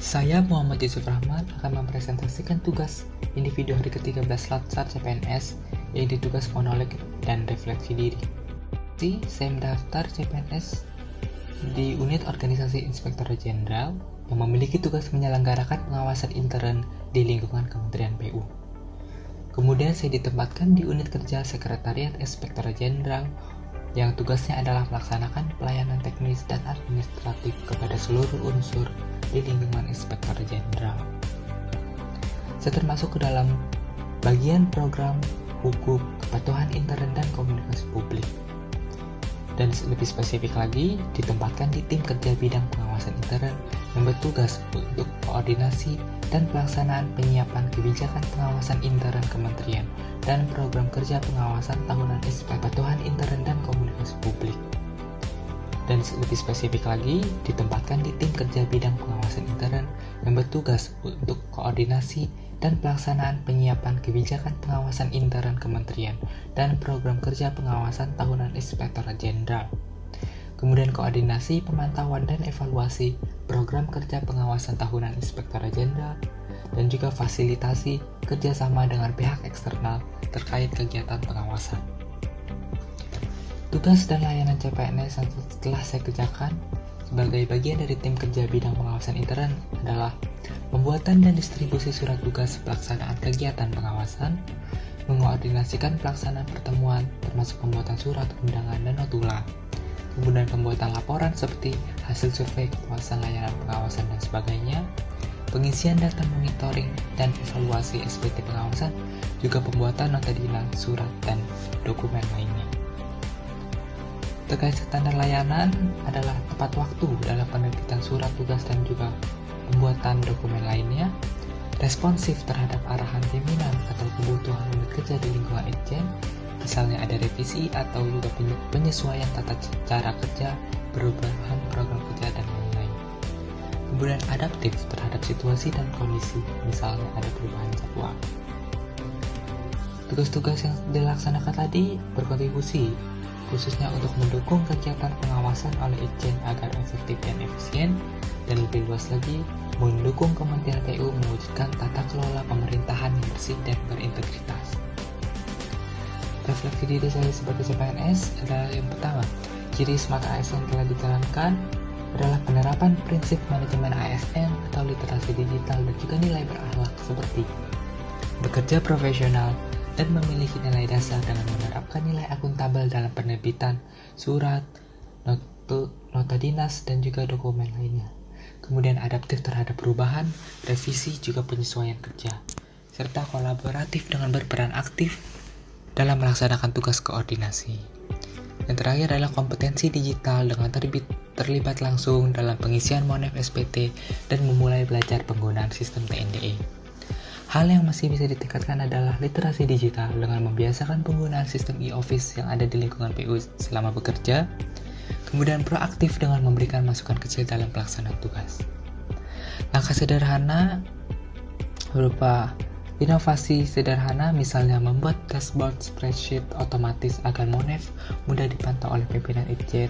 Saya Muhammad Yusuf Rahman akan mempresentasikan tugas individu hari ke-13 Latsar CPNS, yaitu tugas monolog dan refleksi diri. Saya mendaftar CPNS di unit organisasi Inspektorat Jenderal yang memiliki tugas menyelenggarakan pengawasan intern di lingkungan Kementerian PU. Kemudian saya ditempatkan di unit kerja Sekretariat Inspektorat Jenderal yang tugasnya adalah melaksanakan pelayanan teknis dan administratif kepada seluruh unsur di lingkungan Inspektorat Jenderal. Saya termasuk ke dalam bagian program hukum, kepatuhan intern, dan komunikasi publik. Dan lebih spesifik lagi, ditempatkan di tim kerja bidang pengawasan intern yang bertugas untuk koordinasi dan pelaksanaan penyiapan kebijakan pengawasan intern kementerian dan program kerja pengawasan tahunan kepatuhan intern dan komunikasi publik. Dan lebih spesifik lagi, ditempatkan di tim kerja bidang pengawasan intern yang bertugas untuk koordinasi dan pelaksanaan penyiapan kebijakan pengawasan intern kementerian dan program kerja pengawasan tahunan Inspektorat Jenderal. Kemudian koordinasi, pemantauan, dan evaluasi program kerja pengawasan tahunan Inspektorat Jenderal dan juga fasilitasi kerjasama dengan pihak eksternal terkait kegiatan pengawasan. Tugas dan layanan CPNS yang telah saya kerjakan sebagai bagian dari tim kerja bidang pengawasan intern adalah pembuatan dan distribusi surat tugas pelaksanaan kegiatan pengawasan, mengoordinasikan pelaksanaan pertemuan termasuk pembuatan surat undangan dan notula, kemudian pembuatan laporan seperti hasil survei kepuasan layanan pengawasan dan sebagainya, pengisian data monitoring dan evaluasi SPT pengawasan, juga pembuatan nota dinas, surat, dan dokumen lainnya. Terkait standar layanan adalah tepat waktu dalam penerbitan surat tugas dan juga pembuatan dokumen lainnya, responsif terhadap arahan pimpinan atau kebutuhan unit kerja di lingkungan Itjen, misalnya ada revisi atau juga penyesuaian tata cara kerja, perubahan program kerja, dan lain-lain. Kemudian adaptif terhadap situasi dan kondisi, misalnya ada perubahan jadwal. Tugas-tugas yang dilaksanakan tadi berkontribusi khususnya untuk mendukung kegiatan pengawasan oleh Itjen agar efektif dan efisien, dan lebih luas lagi, mendukung Kementerian PU mewujudkan tata kelola pemerintahan yang bersih dan berintegritas. Refleksi diri saya sebagai CPNS adalah yang pertama, ciri Smart ASN telah dijalankan adalah penerapan prinsip manajemen ASN atau literasi digital dan juga nilai berakhlak seperti bekerja profesional dan memiliki nilai dasar dengan menerapkan nilai akuntabel dalam penerbitan surat, nota dinas, dan juga dokumen lainnya. Kemudian adaptif terhadap perubahan, revisi, juga penyesuaian kerja, serta kolaboratif dengan berperan aktif dalam melaksanakan tugas koordinasi. Yang terakhir adalah kompetensi digital dengan terlibat langsung dalam pengisian Monef SPT dan memulai belajar penggunaan sistem TNDE. Hal yang masih bisa ditingkatkan adalah literasi digital dengan membiasakan penggunaan sistem e-office yang ada di lingkungan PU selama bekerja, kemudian proaktif dengan memberikan masukan kecil dalam pelaksanaan tugas. Langkah sederhana berupa inovasi sederhana, misalnya membuat dashboard spreadsheet otomatis agar Monef mudah dipantau oleh pimpinan Itjen,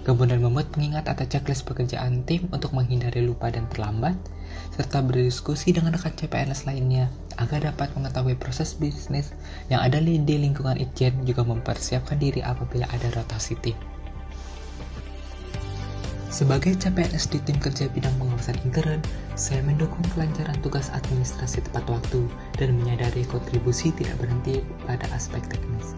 kemudian membuat pengingat atau checklist pekerjaan tim untuk menghindari lupa dan terlambat, serta berdiskusi dengan rekan CPNS lainnya agar dapat mengetahui proses bisnis yang ada di lingkungan Itjen, juga mempersiapkan diri apabila ada rotasi tim. Sebagai CPNS di tim kerja bidang pengawasan intern, saya mendukung kelancaran tugas administrasi tepat waktu dan menyadari kontribusi tidak berhenti pada aspek teknis.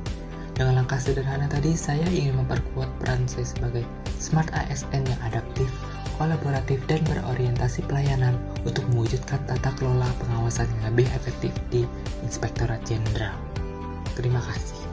Dengan langkah sederhana tadi, saya ingin memperkuat peran saya sebagai Smart ASN yang adaptif, kolaboratif, dan berorientasi pelayanan untuk mewujudkan tata kelola pengawasan yang lebih efektif di Inspektorat Jenderal. Terima kasih.